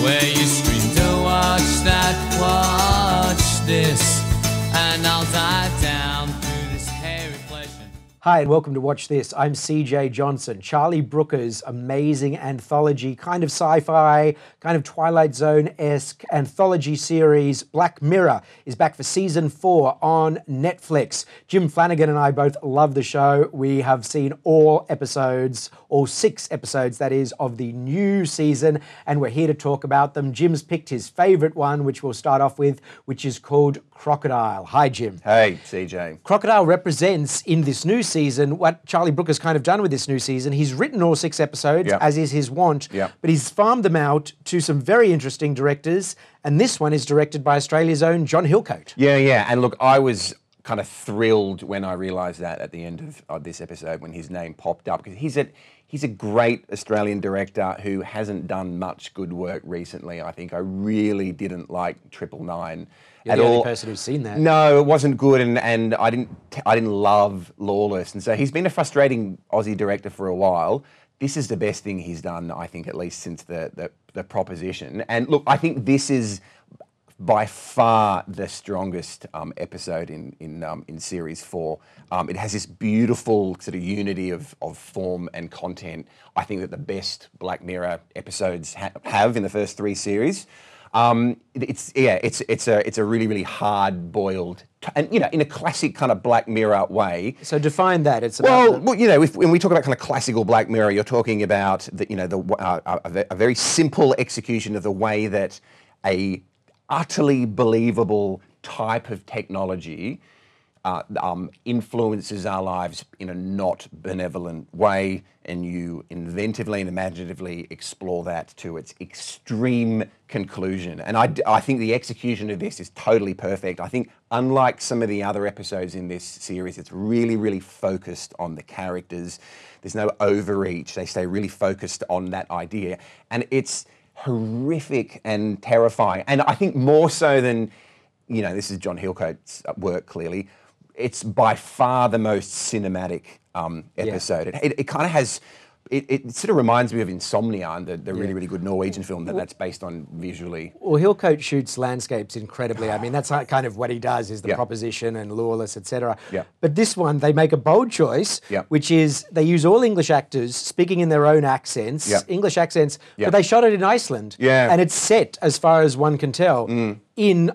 where you scream to watch that, watch this, and I'll dive down through this hairy flesh. Hi and welcome to Watch This. I'm CJ Johnson. Charlie Brooker's amazing anthology, kind of sci-fi, kind of Twilight Zone-esque anthology series, Black Mirror, is back for season 4 on Netflix. Jim Flanagan and I both love the show. We have seen all episodes, all 6 episodes, that is, of the new season, and we're here to talk about them. Jim's picked his favourite one, which we'll start off with, which is called Crocodile. Hi, Jim. Hey, CJ. Crocodile represents, in this new season, what Charlie Brooker's kind of done with this new season. He's written all 6 episodes, as is his wont, but he's farmed them out to some very interesting directors, and this one is directed by Australia's own John Hillcoat. Yeah. And look, I was kind of thrilled when I realised that at the end of this episode when his name popped up, because he's a great Australian director who hasn't done much good work recently. I think I really didn't like 999. You're the only person who's seen that. No, it wasn't good, and I didn't love Lawless, and so he's been a frustrating Aussie director for a while. This is the best thing he's done, I think, at least since the Proposition. And look, I think this is by far the strongest episode in series 4. It has this beautiful sort of unity of form and content. I think that the best Black Mirror episodes have in the first 3 series. It's a really hard boiled, and in a classic kind of Black Mirror way. So define that. It's about when we talk about kind of classical Black Mirror, you're talking about a very simple execution of the way that a utterly believable type of technology influences our lives in a not benevolent way, and you inventively and imaginatively explore that to its extreme conclusion. And I think the execution of this is totally perfect. I think unlike some of the other episodes in this series, it's really focused on the characters. There's no overreach. They stay really focused on that idea. And it's horrific and terrifying. And I think more so than, this is John Hillcoat's work, clearly, it's by far the most cinematic episode. Yeah. It kind of has, it sort of reminds me of Insomnia, and the really good Norwegian film that's based on visually. Well, Hillcoat shoots landscapes incredibly. I mean, that's kind of what he does, is the Proposition and Lawless, etc. But this one, they make a bold choice, which is they use all English actors speaking in their own accents, English accents, but they shot it in Iceland. And it's set, as far as one can tell, in,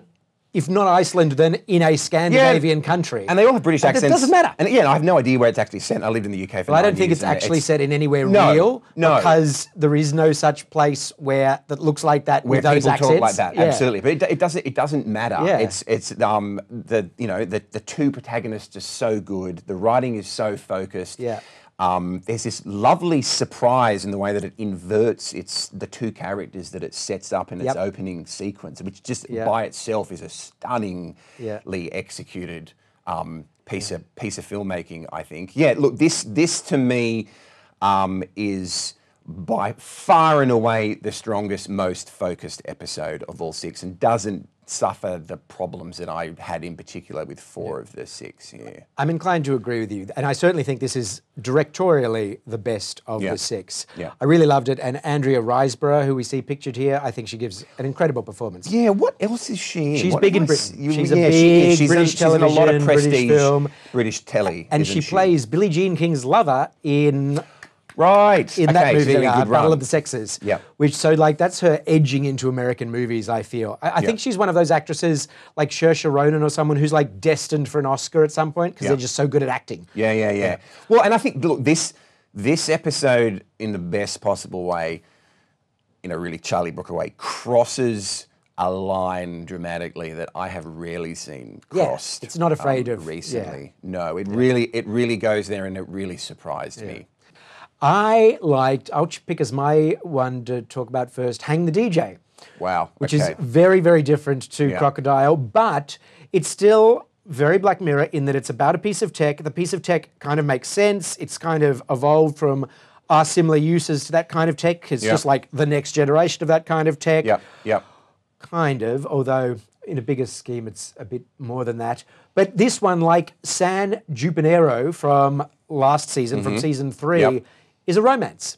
if not Iceland, then in a Scandinavian country. And they all have British accents. It doesn't matter. And I have no idea where it's actually set. I lived in the UK for 9 years. I don't think it's actually set in anywhere real, because there is no such place that looks like that where with those accents. Talk like that. Absolutely, but it doesn't matter. It's the 2 protagonists are so good. The writing is so focused. There's this lovely surprise in the way that it inverts the 2 characters that it sets up in its opening sequence, which just by itself is a stunningly executed piece of filmmaking, I think. Look, this to me is by far and away the strongest, most focused episode of all 6, and doesn't suffer the problems that I had in particular with 4 of the 6. I'm inclined to agree with you, and I certainly think this is directorially the best of the 6. I really loved it, and Andrea Riseborough, who we see pictured here, I think she gives an incredible performance. What else is she in? She's big in Britain. She's a big British television, she's in a lot of prestige British film. British telly, and she plays Billie Jean King's lover in Right. In that movie, Battle run. of the Sexes. Yeah. Which, so like, that's her edging into American movies, I feel. I think she's one of those actresses like Saoirse Ronan or someone who's like destined for an Oscar at some point because they're just so good at acting. Yeah. Well, and I think, look, this episode, in the best possible way, in a really Charlie Brooker way, crosses a line dramatically that I have rarely seen crossed. It's not afraid of recently. No, it really goes there, and it really surprised me. I'll pick as my one to talk about first, Hang the DJ. Wow. Which is very, very different to Crocodile, but it's still very Black Mirror in that it's about a piece of tech. The piece of tech kind of makes sense. It's kind of evolved from our similar uses to that kind of tech. It's just like the next generation of that kind of tech. Kind of, although in a bigger scheme it's a bit more than that. But this one, like San Junipero from last season, from season 3, is a romance.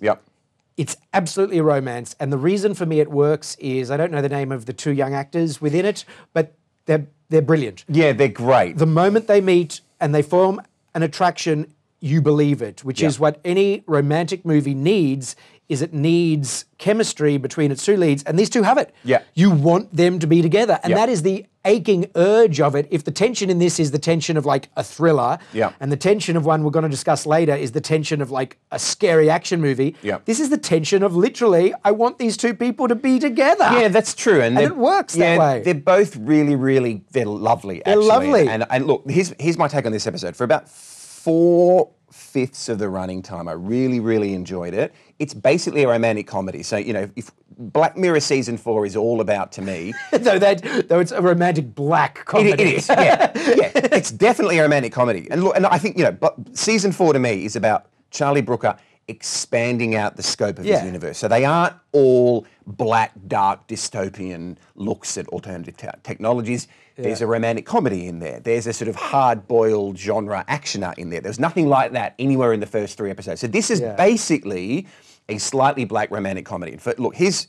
It's absolutely a romance. And the reason for me it works is, I don't know the name of the two young actors within it, but they're brilliant. Yeah, they're great. The moment they meet and they form an attraction, you believe it, which is what any romantic movie needs. Is it needs chemistry between its two leads, and these two have it. Yeah. You want them to be together, and that is the aching urge of it. If the tension in this is the tension of like a thriller, and the tension of one we're going to discuss later is the tension of like a scary action movie, this is the tension of literally, I want these two people to be together. Yeah, that's true. And it works that way. They're both really, really, they're lovely, actually. They're lovely. And look, here's my take on this episode. For about 4/5 of the running time, I really, really enjoyed it. It's basically a romantic comedy. So, if Black Mirror Season 4 is all about, to me... though it's a romantic black comedy. It is, yeah. It's definitely a romantic comedy. And look, and I think, but Season 4 to me is about Charlie Brooker expanding out the scope of his universe. So they aren't all black, dark, dystopian looks at alternative technologies. There's a romantic comedy in there. There's a sort of hard-boiled genre actioner in there. There's nothing like that anywhere in the first 3 episodes. So this is basically a slightly black romantic comedy. Look, here's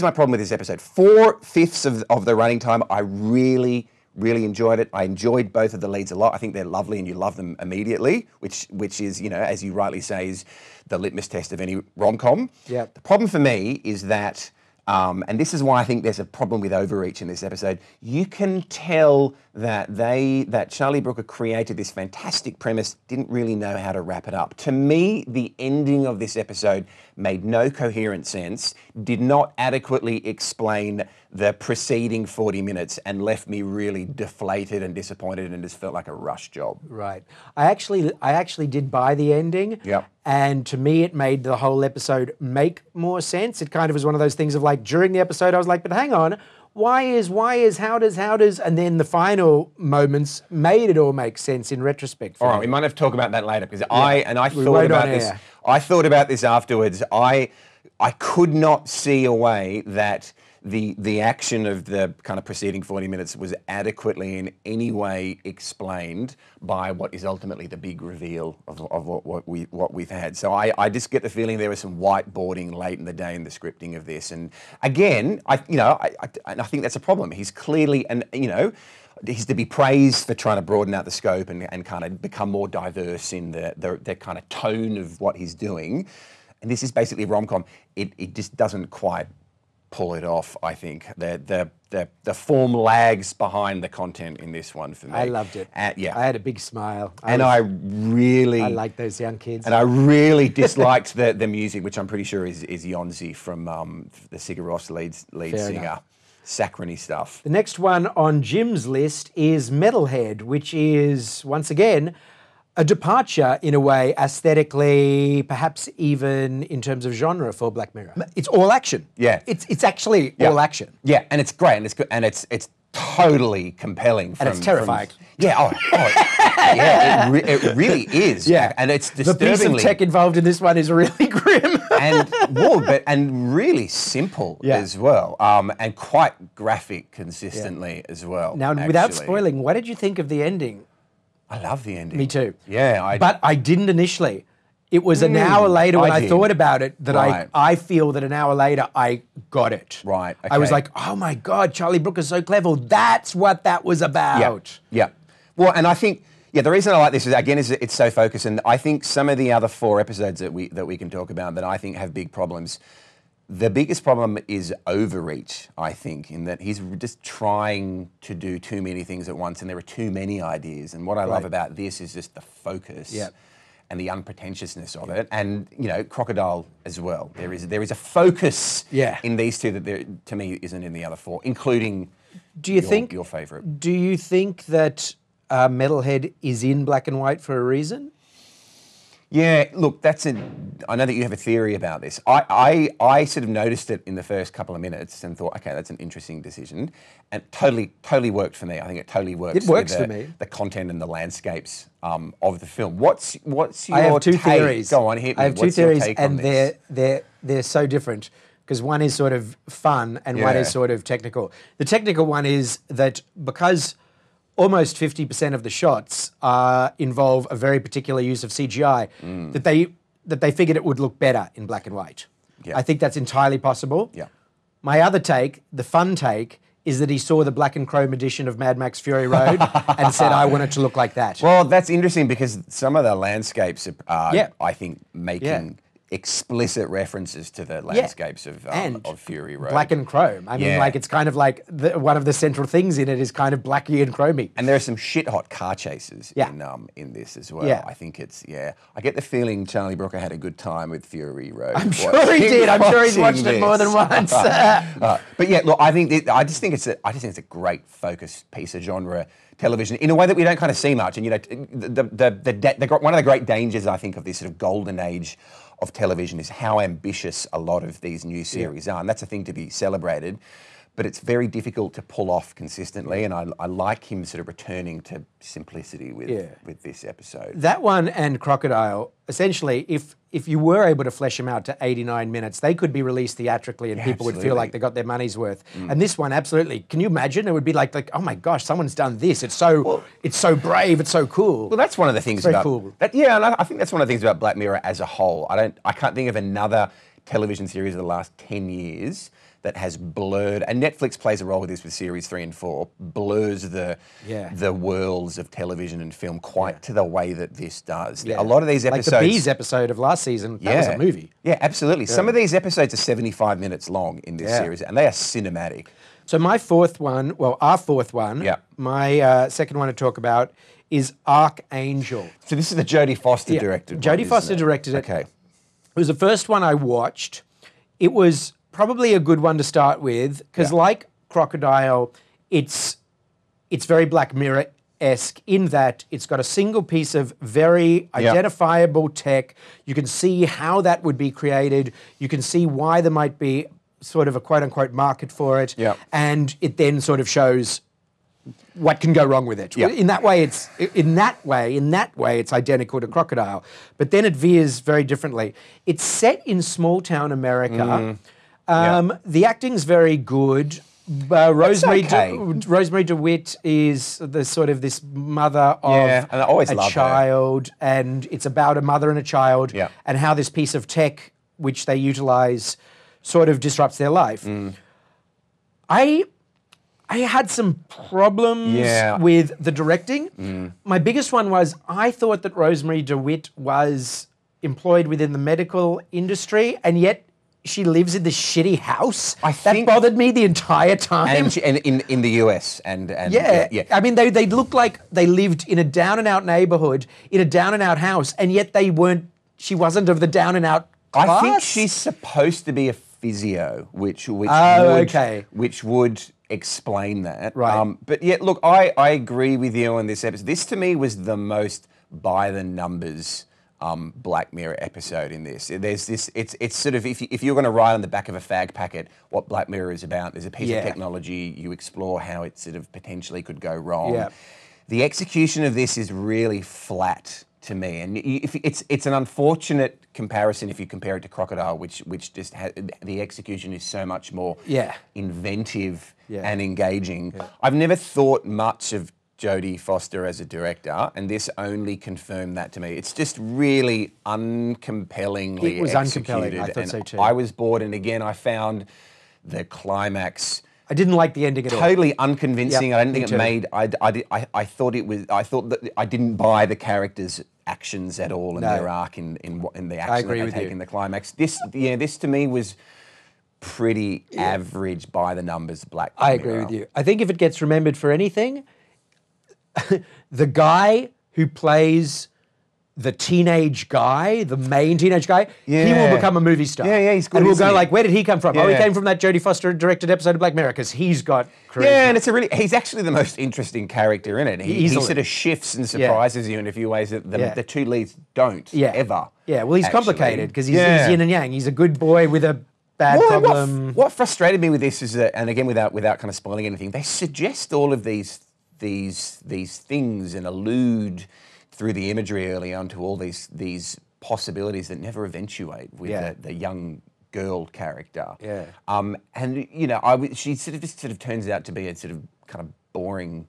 my problem with this episode. 4/5 of the running time, I really enjoyed it. I enjoyed both of the leads a lot. I think they're lovely and you love them immediately, which is, as you rightly say, is the litmus test of any rom-com. Yeah. The problem for me is that, and this is why I think there's a problem with overreach in this episode, you can tell that Charlie Brooker created this fantastic premise, didn't really know how to wrap it up. To me, the ending of this episode made no coherent sense, did not adequately explain the preceding 40 minutes, and left me really deflated and disappointed, and just felt like a rush job. Right. I actually did buy the ending. Yep. And to me, it made the whole episode make more sense. It kind of was one of those things of like, during the episode, I was like, but hang on, why is, how does, and then the final moments made it all make sense in retrospect. All right, we might have to talk about that later, because I thought about this. I thought about this afterwards. I could not see a way that the action of the kind of preceding 40 minutes was adequately in any way explained by what is ultimately the big reveal of what we've had. So I just get the feeling there was some whiteboarding late in the day in the scripting of this. And again, I think that's a problem. He's clearly, he's to be praised for trying to broaden out the scope and kind of become more diverse in the kind of tone of what he's doing. And this is basically a rom-com. It just doesn't quite pull it off, I think. The form lags behind the content in this one for me. I loved it. I had a big smile. I like those young kids. And I really disliked the music, which I'm pretty sure is Yonzi from the Sigur Rós lead singer. Saccharine stuff. The next one on Jim's list is Metalhead, which is, once again, a departure in a way, aesthetically, perhaps even in terms of genre for Black Mirror. It's all action. Yeah. It's actually all action. Yeah, and it's great, and it's good, and it's totally compelling. And it's terrifying. It really is. Yeah, and it's disturbingly... The piece of tech involved in this one is really grim. and really simple as well, and quite graphic consistently as well. Now, without spoiling, what did you think of the ending? I love the ending. Me too. Yeah. But I didn't initially. It was an hour later when I thought about it that I feel that an hour later I got it. Right. Okay. I was like, oh my God, Charlie Brooker's so clever. That's what that was about. Yeah. Well, and I think, the reason I like this is, again, is it's so focused. And I think some of the other 4 episodes that we can talk about that I think have big problems, the biggest problem is overreach, I think, in that he's just trying to do too many things at once and there are too many ideas. And what I love about this is just the focus and the unpretentiousness of it. And, Crocodile as well. There is a focus in these two that there, to me, isn't in the other 4, including your favourite. Do you think that Metalhead is in black and white for a reason? Yeah, look, I know that you have a theory about this. I sort of noticed it in the first couple of minutes and thought, okay, that's an interesting decision. And totally worked for me. I think it totally works. It works for me. The content and the landscapes of the film. What's your I have 2 take? theories. Go on, hit me. I have 2 theories, and they're so different because one is sort of fun and one is sort of technical. The technical one is that because almost 50% of the shots involve a very particular use of CGI, that they figured it would look better in black and white. Yeah. I think that's entirely possible. Yeah. My other take, the fun take, is that he saw the black and chrome edition of Mad Max Fury Road and said, I want it to look like that. Well, that's interesting because some of the landscapes are, Yeah. I think, making explicit references to the landscapes of Fury Road. Black and chrome. I mean, Yeah. like, it's kind of like one of the central things in it is kind of blacky and chromy. And there are some shit hot car chases Yeah. in this as well. Yeah. I think I get the feeling Charlie Brooker had a good time with Fury Road. I'm sure he did. I'm sure he's watched it more than once. But yeah, look, I just think it's a great focused piece of genre television in a way that we don't kind of see much. And you know, one of the great dangers I think of this sort of golden age of television is how ambitious a lot of these new series are, and that's a thing to be celebrated. But it's very difficult to pull off consistently, and I like him sort of returning to simplicity with this episode. That one and Crocodile, essentially, if you were able to flesh them out to 89 minutes, they could be released theatrically and people would feel like they got their money's worth. And this one, absolutely. Can you imagine? It would be like, oh my gosh, someone's done this. It's so brave. It's so cool. Well, that's one of the things very cool. that. Yeah, and I think that's one of the things about Black Mirror as a whole. I can't think of another television series of the last 10 years that has blurred, and Netflix plays a role with this with series 3 and 4, blurs the worlds of television and film quite to the way that this does. A lot of these episodes... Like the Bees episode of last season, that was a movie. Yeah, absolutely. Yeah. Some of these episodes are 75 minutes long in this series, and they are cinematic. So our fourth one, my second one to talk about is Archangel. So this is the Jodie Foster directed one, Jodie Foster directed it. Okay. It was the first one I watched. It was probably a good one to start with because, like Crocodile, it's very Black Mirror-esque in that it's got a single piece of very identifiable tech. You can see how that would be created. You can see why there might be sort of a quote-unquote market for it. Yeah. And it then sort of shows what can go wrong with it. Yeah. In that way, it's identical to Crocodile. But then it veers very differently. It's set in small-town America. The acting's very good. Rosemary DeWitt is the sort of this mother of and I always love child, and it's about a mother and a child, and how this piece of tech, which they utilize, sort of disrupts their life. I had some problems with the directing. My biggest one was I thought that Rosemary DeWitt was employed within the medical industry, and yet she lives in this shitty house. That bothered me the entire time. And in the US and I mean, they looked like they lived in a down and out neighborhood in a down and out house, and yet she wasn't of the down and out class. I think she's supposed to be a physio, which would explain that. Right. But yeah, look, I agree with you on this episode. This to me was the most by the numbers Black Mirror episode in this. There's this. It's sort of if you're going to write on the back of a fag packet what Black Mirror is about, there's a piece of technology. You explore how it sort of potentially could go wrong. Yeah. The execution of this is really flat to me, and it's an unfortunate comparison if you compare it to Crocodile, which just the execution is so much more inventive and engaging. Yeah. I've never thought much of Jodie Foster as a director, and this only confirmed that to me. It's just really uncompellingly It was executed. uncompelling, I thought so too. I was bored, and again, I found the climax I didn't like the ending at all. Totally unconvincing. Yep, I don't think it made. I thought that I didn't buy the characters' actions at all in their arc in the action that they take in the climax. This to me was pretty average by the numbers Black Mirror. I agree with you. I think if it gets remembered for anything, the guy who plays the teenage guy, the main teenage guy, he will become a movie star. Yeah, he's good. And we'll go like, where did he come from? Yeah. Oh, he came from that Jodie Foster directed episode of Black Mirror because he's got charisma. Yeah, and he's actually the most interesting character in it. He sort of shifts and surprises you in a few ways that the two leads don't ever. Yeah, well, he's complicated because he's yin and yang. He's a good boy with a bad problem. What frustrated me with this is that, and again without kind of spoiling anything, they suggest all of these things and allude through the imagery early on to all these possibilities that never eventuate with the young girl character. Yeah. And she sort of turns out to be a sort of kind of boring,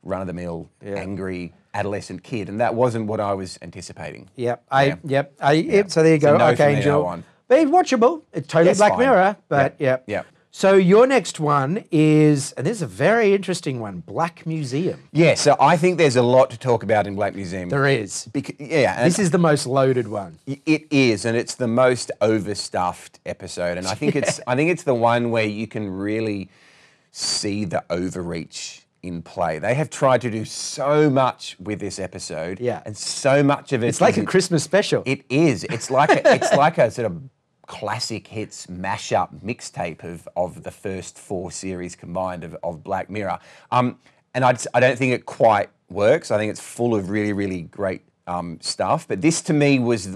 run-of-the-mill, angry adolescent kid, and that wasn't what I was anticipating. So there you go, no Archangel. Very watchable. It's totally It's Black fine. Mirror, but yeah. Yeah. So your next one is, and this is a very interesting one, Black Museum. Yeah, so I think there's a lot to talk about in Black Museum. There is. Yeah. This is the most loaded one. It is, and it's the most overstuffed episode. And I think it's the one where you can really see the overreach in play. They have tried to do so much with this episode. Yeah. And so much of it It's like a Christmas special. It is. It's like a sort of classic hits mashup mixtape of the first 4 series combined of Black Mirror. And I don't think it quite works. I think it's full of really, really great stuff. But this to me was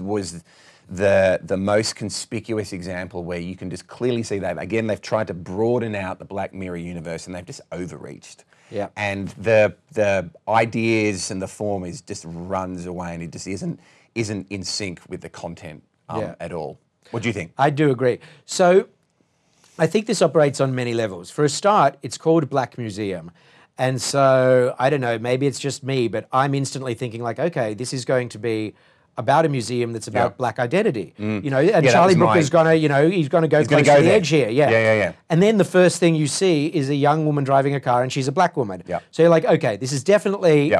the most conspicuous example where you can just clearly see they've tried to broaden out the Black Mirror universe and they've just overreached. Yeah. And the ideas and the form is just runs away and it just isn't in sync with the content at all. What do you think? I do agree. So I think this operates on many levels. For a start, it's called Black Museum. And so, I don't know, maybe it's just me, but I'm instantly thinking like, okay, this is going to be about a museum that's about Black identity. You know, and Charlie Brooker's gonna, he's gonna go close to the edge here. Yeah. And then the first thing you see is a young woman driving a car and she's a Black woman. Yeah. So you're like, okay, this is definitely,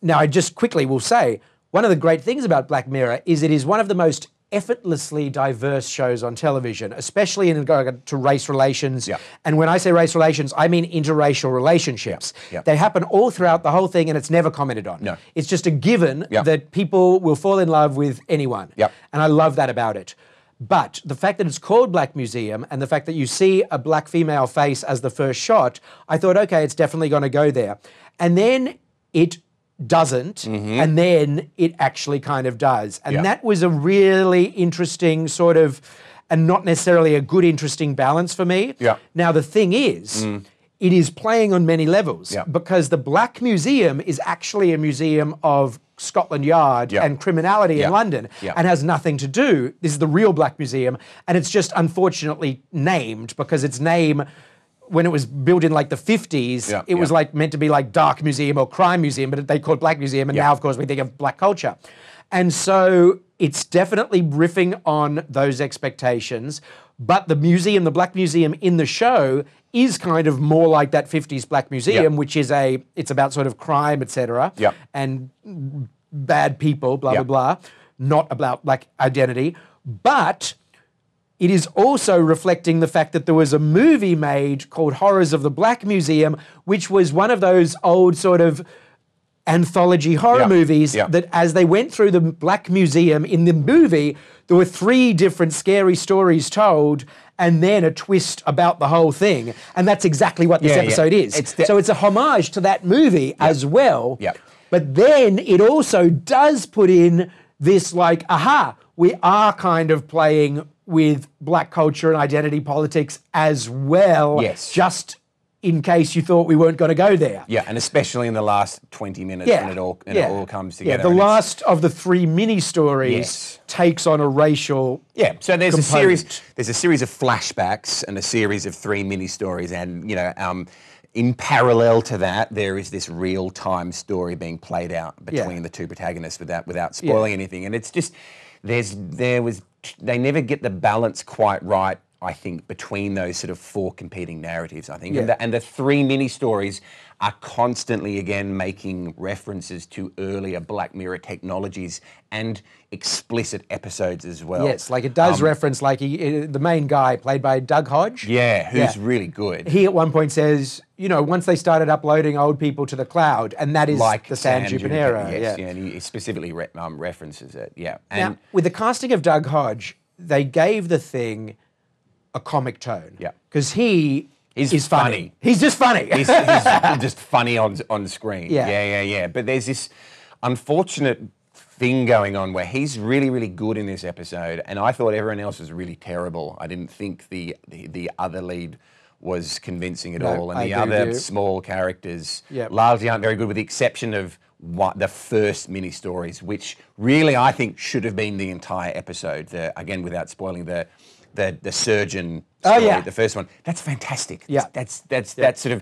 Now I just quickly will say, one of the great things about Black Mirror is it is one of the most effortlessly diverse shows on television, especially in regard to race relations. Yeah. And when I say race relations, I mean interracial relationships. Yeah. They happen all throughout the whole thing and it's never commented on. No. It's just a given that people will fall in love with anyone. Yeah. And I love that about it. But the fact that it's called Black Museum and the fact that you see a Black female face as the first shot, I thought, okay, it's definitely going to go there. And then it doesn't, and then it actually kind of does. And that was a really interesting sort of, and not necessarily a good, interesting balance for me. Yeah. Now, the thing is, it is playing on many levels because the Black Museum is actually a museum of Scotland Yard and criminality in London and has nothing to do. This is the real Black Museum, and it's just unfortunately named because its name, when it was built in like the 50s, it was like meant to be like Dark Museum or Crime Museum, but they called it Black Museum, and now, of course, we think of Black culture. And so it's definitely riffing on those expectations, but the museum, the Black Museum in the show, is kind of more like that 50s Black Museum, which is it's about sort of crime, etc., and bad people, blah, blah, blah, not about Black identity, but it is also reflecting the fact that there was a movie made called Horrors of the Black Museum, which was one of those old sort of anthology horror movies that as they went through the Black Museum in the movie, there were 3 different scary stories told and then a twist about the whole thing. And that's exactly what this episode is. So it's a homage to that movie as well. But then it also does put in this like, aha, we are kind of playing with Black culture and identity politics as well. Yes. Just in case you thought we weren't going to go there. Yeah, and especially in the last 20 minutes when it all comes together. Yeah, the last of the 3 mini stories takes on a racial so there's component. a series of flashbacks and a series of 3 mini stories, and in parallel to that, there is this real-time story being played out between the 2 protagonists without spoiling anything. And it's just they never get the balance quite right, I think, between those sort of 4 competing narratives, I think. And the 3 mini stories are constantly, again, making references to earlier Black Mirror technologies and explicit episodes as well. Yes, like it does reference, like the main guy, played by Doug Hodge. Yeah, who's really good. He at one point says, once they started uploading old people to the cloud, and that is like the San Junipero. Yes, and he specifically references it, Now, And with the casting of Doug Hodge, they gave the thing a comic tone. Yeah. Because he's funny. He's just funny. He's just funny on screen. Yeah. Yeah. But there's this unfortunate thing going on where he's really, really good in this episode, and I thought everyone else was really terrible. I didn't think the other lead was convincing at all, and the other small characters largely aren't very good, with the exception of the first mini stories, which really I think should have been the entire episode. Again, without spoiling the surgeon story, the first one. That's fantastic. Yeah. That's sort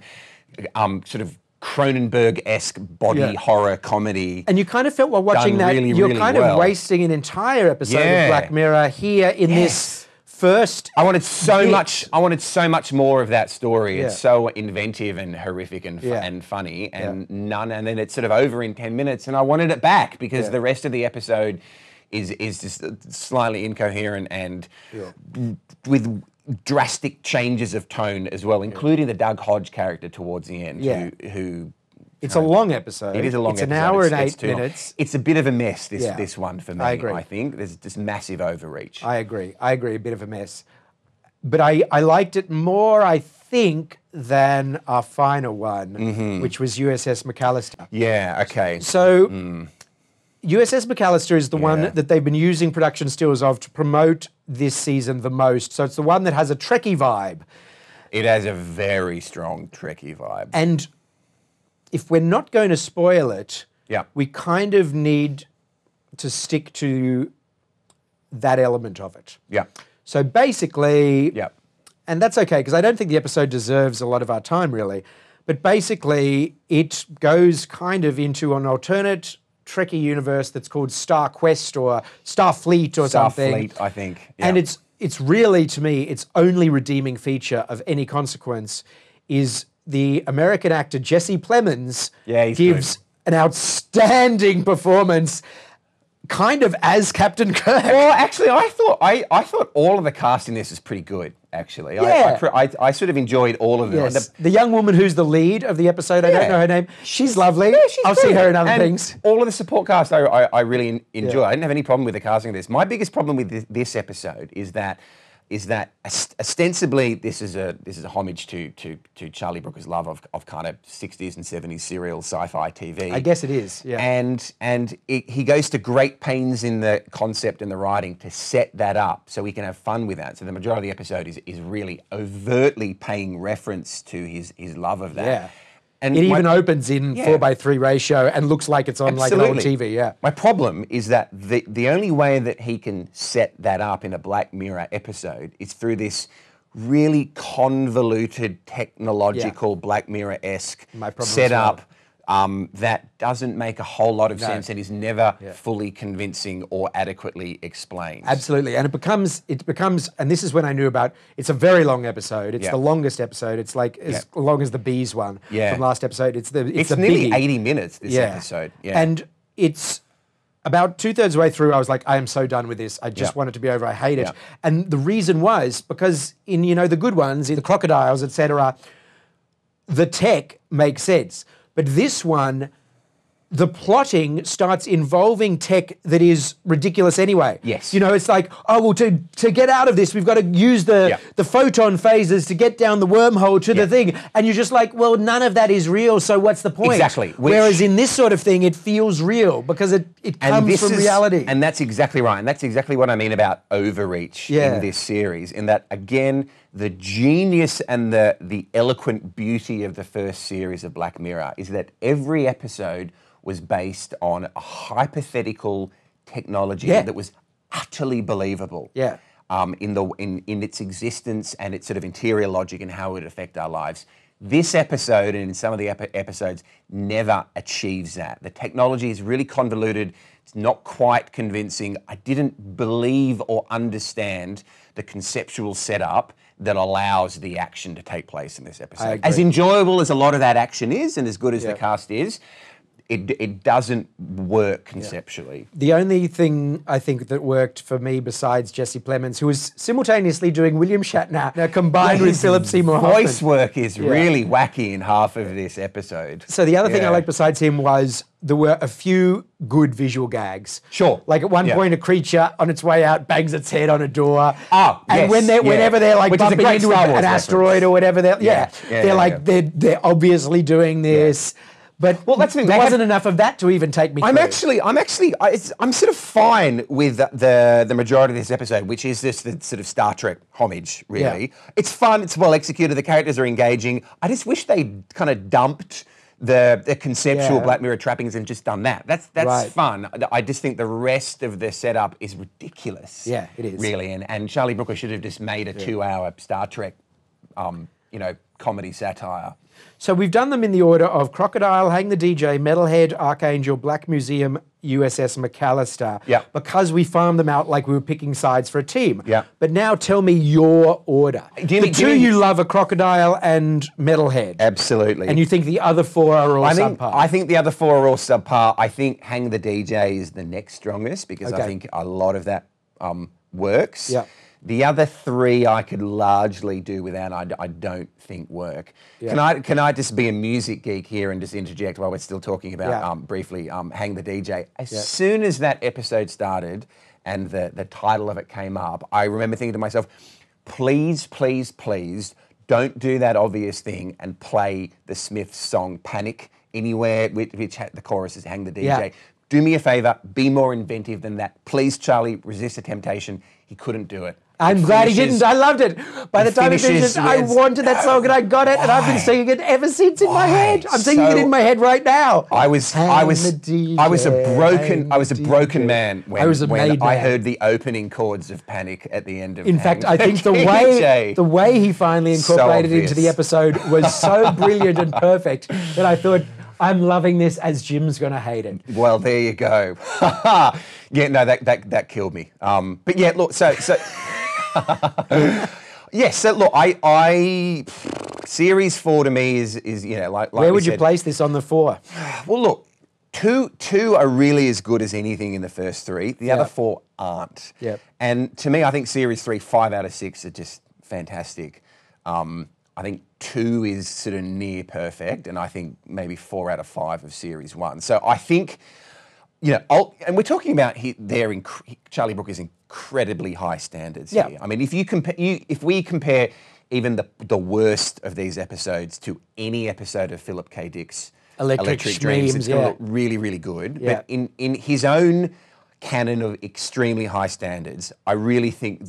of Cronenberg-esque body horror comedy. And you kind of felt while watching that, really, you're really kind of wasting an entire episode of Black Mirror here in this first. I wanted so much more of that story. It's so inventive and horrific and and funny, and and then it's sort of over in 10 minutes, and I wanted it back because the rest of the episode is just slightly incoherent and with drastic changes of tone as well, including the Doug Hodge character towards the end, who it's a long episode. It is a long episode. It's an hour and 8 minutes. It's a bit of a mess, this one for me, I agree. I think. There's just massive overreach. I agree, a bit of a mess. But I liked it more, I think, than our final one, which was USS McAllister. Yeah, okay. So USS McAllister is the one that they've been using production stills of to promote this season the most. So it's the one that has a Trekkie vibe. It has a very strong Trekkie vibe. And if we're not going to spoil it, we kind of need to stick to that element of it. Yeah. So basically, and that's okay, because I don't think the episode deserves a lot of our time, really. But basically, it goes kind of into an alternate Trekkie universe that's called Star Quest or Starfleet or something. Starfleet, I think. Yeah. And it's really, to me, its only redeeming feature of any consequence is the American actor Jesse Plemons gives an outstanding performance, kind of as Captain Kirk. Well, actually, I thought all of the cast in this is pretty good. Actually, Yeah. I sort of enjoyed all of them. Yes. The young woman who's the lead of the episode, I don't know her name. She's lovely. Yeah, she's I'll see brilliant. her in other And things. all of the support cast I really enjoy. I didn't have any problem with the casting of this. My biggest problem with this episode is that ostensibly this is a homage to Charlie Brooker's love of kind of 60s and 70s serial sci-fi TV. I guess it is, yeah. And he goes to great pains in the concept and the writing to set that up so we can have fun with that. So the majority of the episode is really overtly paying reference to his love of that. Yeah. And It even opens in 4:3 ratio and looks like it's on like an old TV, yeah. My problem is that the only way that he can set that up in a Black Mirror episode is through this really convoluted technological Black Mirror-esque setup that doesn't make a whole lot of sense and is never fully convincing or adequately explained. Absolutely, and it becomes, and this is when I knew about, it's a very long episode. It's the longest episode. It's like as long as the Bees one from last episode. It's the nearly biggie. 80 minutes, this episode. Yeah. And it's about 2/3 of the way through, I was like, I am so done with this. I just want it to be over. I hate it. And the reason was because in, the good ones, in the crocodiles, etc., the tech makes sense. But this one, the plotting starts involving tech that is ridiculous anyway. Yes. It's like, oh, well, to get out of this, we've got to use the photon phasers to get down the wormhole to the thing. And you're just like, well, none of that is real, so what's the point? Exactly. Whereas in this sort of thing, it feels real because it comes from reality. And that's exactly right. And that's exactly what I mean about overreach in this series, in that, again, the genius and the eloquent beauty of the first series of Black Mirror is that every episode was based on a hypothetical technology that was utterly believable in its existence and its sort of interior logic and how it would affect our lives. This episode, and in some of the episodes, never achieves that. The technology is really convoluted. It's not quite convincing. I didn't believe or understand the conceptual setup that allows the action to take place in this episode. As enjoyable as a lot of that action is and as good as the cast is, it doesn't work conceptually. The only thing I think that worked for me besides Jesse Plemons, who was simultaneously doing William Shatner combined with Philip Seymour Hoffman. Voice work is really wacky in half of this episode. So the other thing I liked besides him was there were a few good visual gags. Sure. Like at one point, a creature on its way out bangs its head on a door. Oh, and whenever they're like bumping into an asteroid or whatever, they're obviously doing this. But that's the thing. There wasn't enough of that to even take me through. I'm sort of fine with the majority of this episode, which is just the sort of Star Trek homage, really. Yeah. It's fun, it's well executed, the characters are engaging. I just wish they kind of dumped the conceptual Black Mirror trappings and just done that. That's fun. I just think the rest of the setup is ridiculous. Yeah, it is. Really, and Charlie Brooker should have just made a 2-hour Star Trek comedy satire. So we've done them in the order of Crocodile, Hang the DJ, Metalhead, Archangel, Black Museum, USS McAllister. Yeah. Because we farmed them out like we were picking sides for a team. Yeah. But now tell me your order. The two you love are Crocodile and Metalhead. Absolutely. And you think the other four are all subpar? I think the other four are all subpar. I think Hang the DJ is the next strongest because I think a lot of that works. Yeah. The other three I could largely do without. I don't think work. Yeah. Can I just be a music geek here and just interject while we're still talking about briefly Hang the DJ? As soon as that episode started and the title of it came up, I remember thinking to myself, please, please, please don't do that obvious thing and play the Smiths song Panic anywhere, which the chorus is Hang the DJ. Yeah. Do me a favour, be more inventive than that. Please, Charlie, resist the temptation. He couldn't do it. I'm glad he didn't. I loved it. By the time it finishes, I wanted that song and I got it, and I've been singing it ever since in my head. I'm singing it in my head right now. I was a broken man when I heard the opening chords of Panic at the end of. In fact, I think the way he finally incorporated it into the episode was so brilliant and perfect that I thought, I'm loving this as Jim's going to hate it. Well, there you go. Yeah, no, that killed me. But yeah, look, so yes, so look, I series 4 to me is like where would you place this on the 4? Well, look, two are really as good as anything in the first 3. The other 4 aren't. Yep. And to me, I think series 3, 5 out of 6 are just fantastic. I think 2 is sort of near perfect, and I think maybe 4 out of 5 of series 1. So I think, and we're talking about Charlie Brooker's incredibly high standards here. I mean, if we compare even the worst of these episodes to any episode of Philip K. Dick's Electric Dreams, it's going to look really, really good. Yeah. But in his own canon of extremely high standards, I really think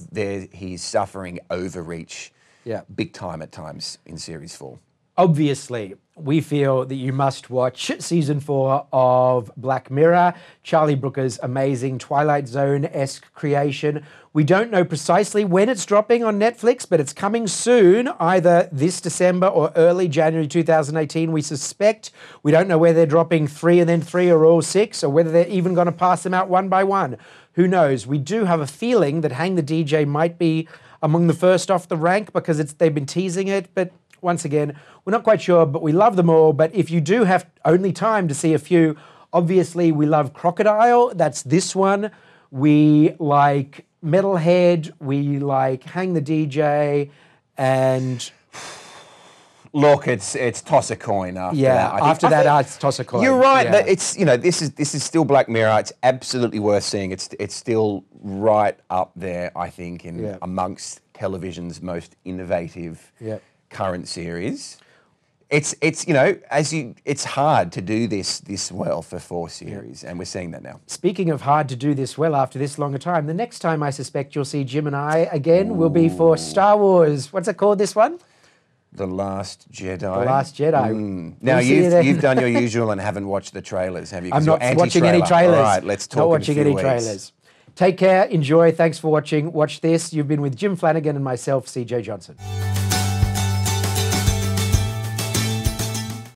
he's suffering overreach. Yeah, big time at times in series 4. Obviously, we feel that you must watch season 4 of Black Mirror, Charlie Brooker's amazing Twilight Zone-esque creation. We don't know precisely when it's dropping on Netflix, but it's coming soon, either this December or early January 2018, we suspect. We don't know whether they're dropping 3 and then 3 or all 6, or whether they're even going to pass them out one by one. Who knows? We do have a feeling that Hang the DJ might be among the first off the rank because they've been teasing it, but once again, we're not quite sure, but we love them all. But if you do have only time to see a few, obviously we love Crocodile, that's this one. We like Metalhead, we like Hang the DJ, and look, it's toss a coin after that. After that, it's toss a coin. You're right. Yeah. It's this is still Black Mirror. It's absolutely worth seeing. It's still right up there, I think, amongst television's most innovative current series. It's hard to do this well for 4 series, and we're seeing that now. Speaking of hard to do this well after this longer time, the next time I suspect you'll see Jim and I again will be for Star Wars. What's it called, this one? The Last Jedi. The Last Jedi. Now, you've done your usual and haven't watched the trailers, have you? I'm not watching any trailers. All right, let's talk. Not watching any trailers. Take care. Enjoy. Thanks for watching. Watch this. You've been with Jim Flanagan and myself, CJ Johnson.